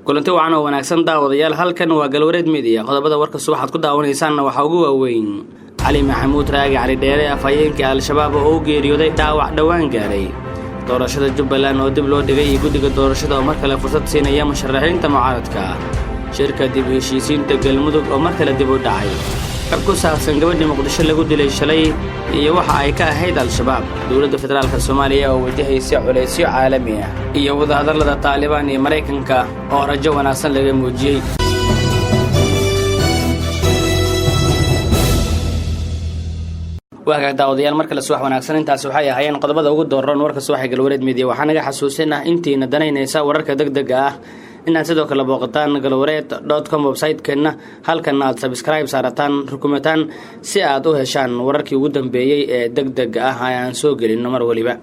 kulanti wacan oo wanaagsan daawadayaal halkan waa galwareed media qodobada warka subaxaad ku daawanaysaanna waxa ugu waaweyn cali maxamuud raagi cali dheere afhayeenka al-shabaab oo u geeriyooday dhaawac dhawaan gaaray doorashada Jubbaland oo dib loo dhigay guddiga doorashada oo markale fursad siinaya musharaxiinta mucaaradka shirka dib u heshiisiinta galmudug oo markale dib u dhacay ku saabsan gabadhii Muqdisho lagu dilay shalay iyo waxa ay ka ahayd al-shabaab dowladda federaalka Soomaaliya oo wajahaysa culeysyo caalami ah iyo wadahadallada Taliban iyo Mareykanka oo rajo wanaagsan laga muujiyay waaga daawadayaal markale subax wanaagsan intaas waxay ahaayeen qodobada ugu dooran warka subaxa galwareed media waxaan naga xasuusinaa intiina danaynaysa wararka degdega ah inaad sidoo kale booqataan galwareed.com website-keena halkan aad subscribe saarataan rukumataan si aad u heshaan wararkii ugu dambeeyay ee degdega ah aan soo gelino mar waliba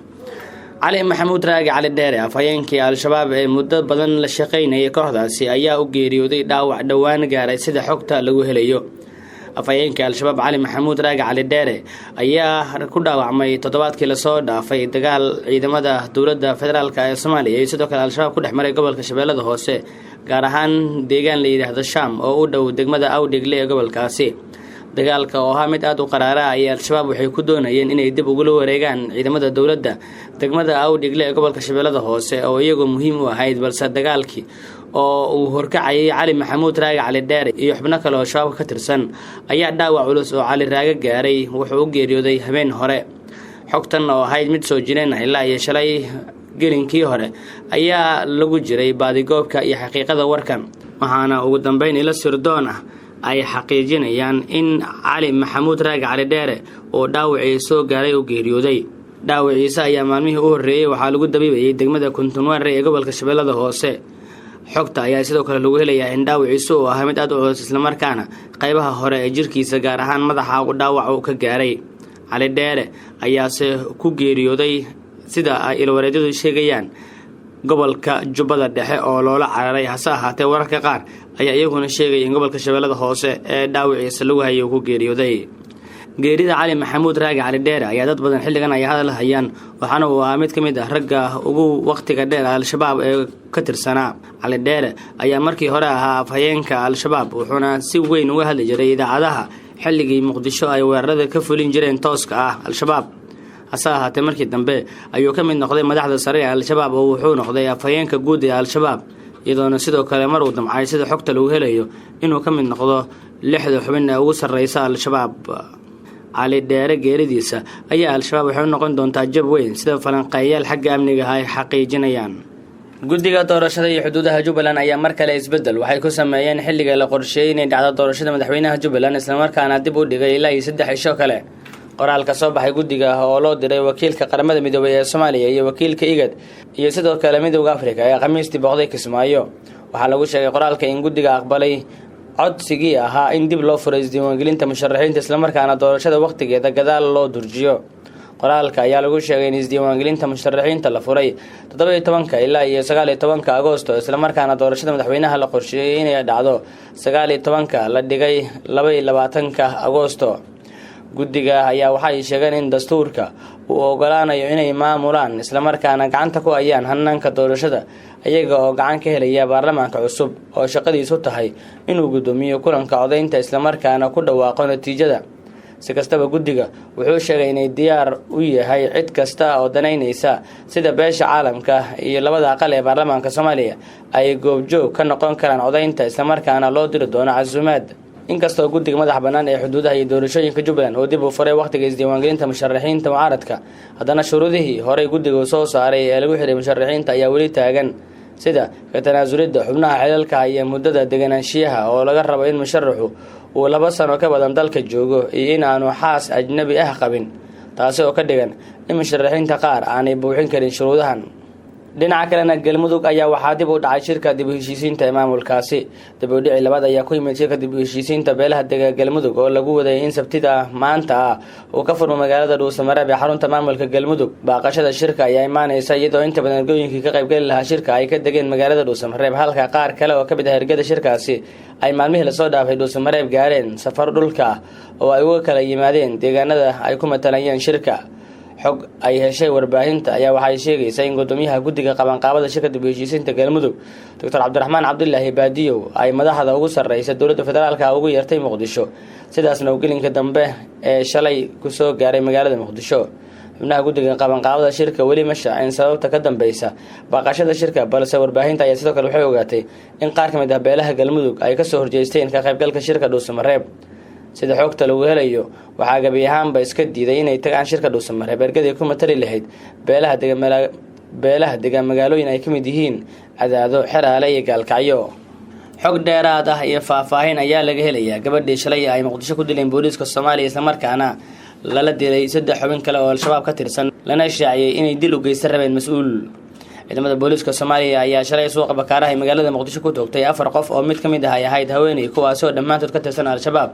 cali maxamuud raagi cali dheere afhayeenkii al-shabaab ee muddo badan la shaqeynayay kooxdaasi ayaa u geeriyooday dhaawac dhawaan gaaray sida xogta lagu helayo afhayeenka al-shabaab cali maxamuud raagi cali dheere ayaa ku dhaawacmay toddobaadkii la soo dhaafay dagaal ciidamada dowladda federaalka ee Soomaaliya iyo sidoo kale al-shabaab ku dhexmaray gobolka Shabeellada Hoose gaar ahaan deegaan la yiraahdo Sham oo u dhow degmada Awdhegle ee gobolkaasi dagaalka oo ahaa mid aad u qaraara ay al-shabaab waxay ku doonayeen inay dib ugu wareegaan ciidamada dowladda degmada Awdhegle ee gobolka Shabeellada Hoose oo iyagu muhiim u ahayd balse dagaalkii oo uu horkacayay cali maxamuud raagi cali dheere iyo xubno kale oo shabaab ka tirsan ayaa dhaawac culus oo cali raaga gaaray wuxuu u geeriyooday habeen hore xogtan oo ahayd mid soo jireen ilaa iyo shalay gelinkii hore ayaa lagu jiray baadigoobka iyo xaqiiqada warkan waxaana ugu dambeyn ila sirdoon ah ay xaqiijinayaan in cali maxamuud raagi cali dheere oo dhaawacii soo gaaray u geeriyooday dhaawaciisa ayaa maalmihii u horeeyay waxaa lagu dabiibayay degmada Kuntunwaare ee gobolka Shabeellada Hoose xogta ayaa sidoo kale lagu helayaa in dhaawaciisu uu ahaa mid aad u culus isla markaana qaybaha hore ee jirkiisa gaar ahaan madaxa uu dhaawac uu ka gaaray cali dheere ayaase ku geeriyooday sida ay ilwareedyadu sheegayaan gobolka Jubbada Dhexe oo loola cararay hase ahaatee wararka qaar ayaa iyaguna sheegay in gobolka Shabeellada Hoose ee dhaawaciisa lagu hayo ku geeriyooday geerida cali maxamuud raagi cali dheere ayaa dad badan xilligan ay hadal hayaan waxaana uu ahaa mid ka mid ah ragga ugu waqtiga dheer al-shabaab ee ka tirsanaa cali dheere ayaa markii hore ahaa afhayeenka al-shabaab wuxuuna si weyn uga hadli jiray idaacadaha xilligii Muqdisho ay weerarada ka fulin jireen tooska ah al-shabaab hase ahaatee markii dambe ayuu ka mid noqday madaxda sare ee al-shabaab oo wuxuu noqday afhayeenka guud ee al-shabaab iyadoona sidoo kale mar uu damcay sida xogta lagu helayo inuu ka mid noqdo 6 xubin ee ugu sarreysa al-shabaab cali dheere geeridiisa ayaa al-shabaab waxay noqon doontaa jab weyn sida falanqeeyaal xagga amniga ay xaqiijinayaan guddiga doorashada iyo xuduudaha Jubbaland ayaa mar kale isbedel waxay ku sameeyeen xilliga la qorsheeyay in dhacdo doorashada madaxweynaha Jubbaland isla markaana dib u dhigay ilaa 3 cisho kale qoraalka soo baxay guddiga oo loo diray wakiilka qaramada midoobay ee Soomaaliya iyo wakiilka IGAD iyo sidoo kale midowga Afrika ee Khamiistii booqday Kismaayo waxaa lagu sheegay qoraalka in guddiga aqbalay codsigii ahaa in dib loo furo isdiiwaangelinta musharaxiinta isla markaana doorashada waqtigeeda gadaal loo durjiyo qoraalka ayaa lagu sheegay in isdiiwaangelinta musharaxiinta la furay 17 ilaa iyo 19 Agoosto isla markaana doorashada madaxweynaha la qorsheeyay inay dhacdo 19 la dhigay 22 Agoosto guddiga ayaa waxay sheegeen in dastuurka uu ogolaanayo inay maamulaan isla markaana gacanta ku hayaan hannaanka doorashada ayaga oo gacan ka helaya baarlamaanka cusub oo shaqadiisu tahay inuu gudoomiyo kulanka codeynta isla markaana ku dhawaaqo natiijada si kastaba guddiga wuxuu sheegay inay diyaar u yahay cid kasta oo danaynaysa sida beesha caalamka iyo labada aqal ee baarlamaanka Soomaaliya ay goobjoog ka noqon karaan codeynta isla markaana loo diri doono casuumaad inkastoo guddiga madax bannaan ee xuduudaha iyo doorashooyinka Jubbaland oo dib u furay waqtiga isdiiwaangelinta musharaxiinta mucaaradka haddana shuruudihii hore guddiga soo saaray ee lagu xiray musharaxiinta ayaa weli taagan sida ka tanaasulida xubnaha xilalka iyo muddada deganaanshiyaha oo laga rabo in musharaxu uu 2 sano ka badan dalka joogo iyo in aanu xaas ajnabi ah qabin taasi oo ka dhigan in musharaxiinta qaar aanay buuxin karin shuruudahan dhinaca kalena galmudug ayaa waxaa dib u dhacay shirka dib u heshiisiinta maamulkaasi dib u dhici labaad ayaa ku yimid shirka dib u heshiisiinta beelaha deegaanka galmudug oo lagu waday in sabtida maanta uu ka furmo magaalada Dhuusamareeb ee xarunta maamulka galmudug baaqashada shirka ayaa imaanaysa iyadoo inta badan ergooyinkii ka qayb gali lahaa shirka ay ka degeen magaalada Dhuusamareeb halka qaar kale oo ka mid ah ergada shirkaasi ay maalmihii la soo dhaafay Dhuusamareeb gaareen safar dhulka oo ay uga kala yimaadeen deegaanada ay ku matalayeen shirka xog ay heshay warbaahinta ayaa waxay sheegaysaa in gudoomiyaha guddiga qabanqaabada shirka dib u heshiisiinta galmudug Dr. Cabdiraxmaan Cabdullaahi Baadiyow ay madaxda ugu sarreeyay dowladda federaalka ugu yeertay Muqdisho sidaasna ugelinka dambe ee shalay ku soo gaaray magaalada Muqdisho xubnaha guddiga qabanqaabada shirka weli ma shaacin sababta ka dambaysa baaqashada shirka balse warbaahinta ayaa sidoo kale waxay ogaatay in qaar ka mid ah beelaha galmudug ay ka soo horjeesteen ka qaybgalka shirka Dhuusamareeb sida xogta lagu helayo waxaa gabi ahaanba iska diiday inay tagaan shirka Dhuusamareeb ergadii ku matali lahayd beelaha degan magaalooyin ay ka mid yihiin Cadaado Xeraale iyo Gaalkacyo xog dheeraad ah iyo faahfaahin ayaa laga helayaa gabadhii shalay ay Muqdisho ku dileen booliiska Soomaaliya isla markaana lala dilay 3 xubin kale oo al-shabaab ka tirsan lana shaaciyay inay dil u geysan rabeen mas'uul ciidamada booliiska Soomaaliya ayaa shalay suuqa Bakaaraha ee magaalada Muqdisho ku toogtay 4 qof oo mid ka mid ah ay ahayd haweeney kuwaas oo dhammaantood ka tirsan al-shabaab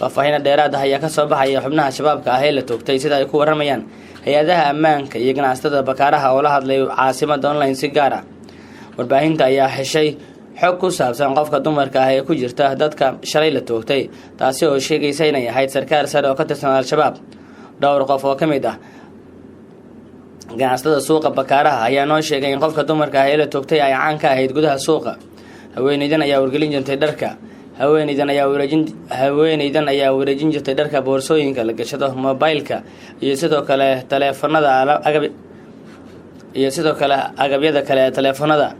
faahfaahin dheeraad ah ayaa ka soo baxaya xubnaha shabaabka ah ee la toogtay sida ay ku waramayaan hay'adaha ammaanka iyo ganacsatada Bakaaraha oo la hadlay caasimada online si gaar ah warbaahinta ayaa heshay xog ku saabsan qofka dumarka ah ee ku jirta dadka shalay la toogtay taasi oo sheegaysa inay ahayd sarkaal sare oo ka tirsan al-shabaab dhowr qof oo ka mid ah ganacsatada suuqa Bakaaraha ayaa noo sheegay in qofka dumarka ah ee la toogtay ay caan ka ahayd gudaha suuqa haweeneydan ayaa wargelin jirtay dharka haweeneydan ayaa wareejin jirtay dharka boorsooyinka la gashado mobilka iyo sidoo kale agabyada kale ee telefoonada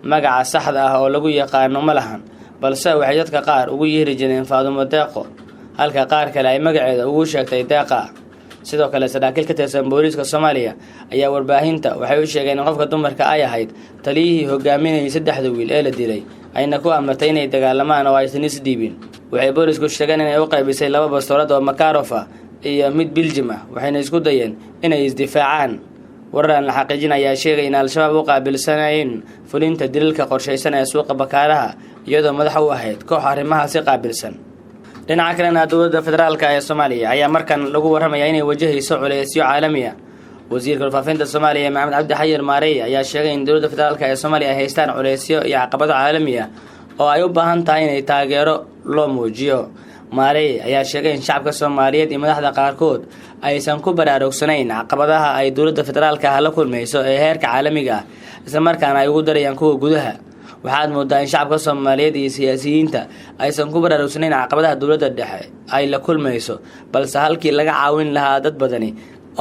magaca saxda ah oo lagu yaqaano ma lahan balse waxay dadka qaar ugu yeeri jireen Faadumo Deeqo halka qaar kale ay magaceeda ugu sheegtay Deeqa sidoo kale saraakiil ka tirsan booliiska Soomaaliya ayaa warbaahinta waxay u sheegeen in qofka dumarka ay ahayd taliyihii hogaaminayay 3 wiil ee la dilay ayna ku amartay inay dagaalamaan oo aysan is dhiibin waxay booliisku sheegeen inay u qaybisay 2 bastoolad oo Makarov iyo mid Belgium ah waxayna isku dayeen inay isdifaacaan warar la xaqiijin ayaa sheegay in al-shabaab u qaabilsanayeen fulinta dilalka qorsheysan ee suuqa Bakaaraha iyadoo madax u ahayd koox arrimahaasi qaabilsan dhinaca kalena dowladda federaalka ee Soomaaliya ayaa markan lagu waramayaa inay wajahayso culeysyo caalami ah wasiirka faafinta Soomaaliya Maxamed Cabdi Xayir Maareey ayaa sheegay in dowladda federaalka ee Soomaaliya ay haystaan culeysyo iyo caqabado caalami ah oo ay u baahan tahay inay taageero loo muujiyo Maareey ayaa sheegay in shacabka Soomaaliyeed iyo madaxda qaarkood aysan ku baraarugsanayn caqabadaha ay dowladda federaalka la kulmayso ee heerka caalamiga ah isla markaana ay ugu darayaan kuwa gudaha waxaad moodaa in shacabka Soomaaliyeed iyo siyaasiyiinta aysan ku baraarugsanayn caqabadaha dowladda dhexe ay la kulmayso balse halkii laga caawin lahaa dad badani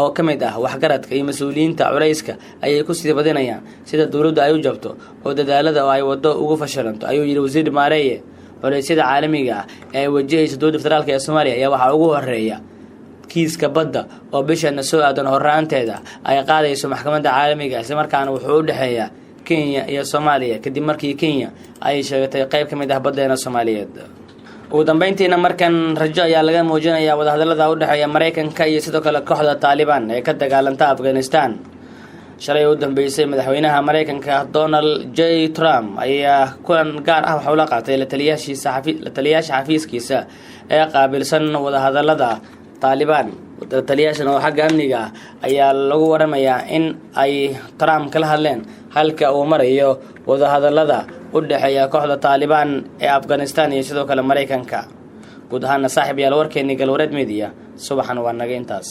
oo ka mid ah waxgaradka iyo mas'uuliyiinta culeyska ayay ku sii badinayaan sida dowladdu ay u jabto oo dadaalada oo ay wado ugu fashalanto ayuu yiri wasiir Maareey culeysyada caalamiga ah ee wajahaysa dowladda federaalka ee Soomaaliya ayaa waxa ugu horeeya kiiska badda oo bishan soo aadan horaanteeda ay qaadayso maxkamadda caalamiga isla markaana wuxuu u dhaxeeyaa Kenya iyo Soomaaliya kadib markii Kenya ay sheegatay qayb ka mid ah baddeena Soomaaliyeed ugu dambeyntiina markan rajo ayaa laga muujinayaa wadahadalada u dhaxeeya Mareykanka iyo sidoo kale kooxda Taliban ee ka dagaalanta Afghanistan shalay u dambeysay madaxweynaha Mareykanka Donald J. Trump ayaa kulan gaar ah waxa uu la qaatay la taliyaasha xafiiskiisa ee qaabilsan wadahadalada Taliban taliyaashan oo xagga amniga ayaa lagu waramayaa in ay Trump kala hadleen halka uu marayo wadahadalada u dhaxeeya kooxda Taliban ee Afghanistan iyo sidoo kale Mareykanka guud ahaan saaxiib yaal warkeeni galwareed media subaxan waa naga intaas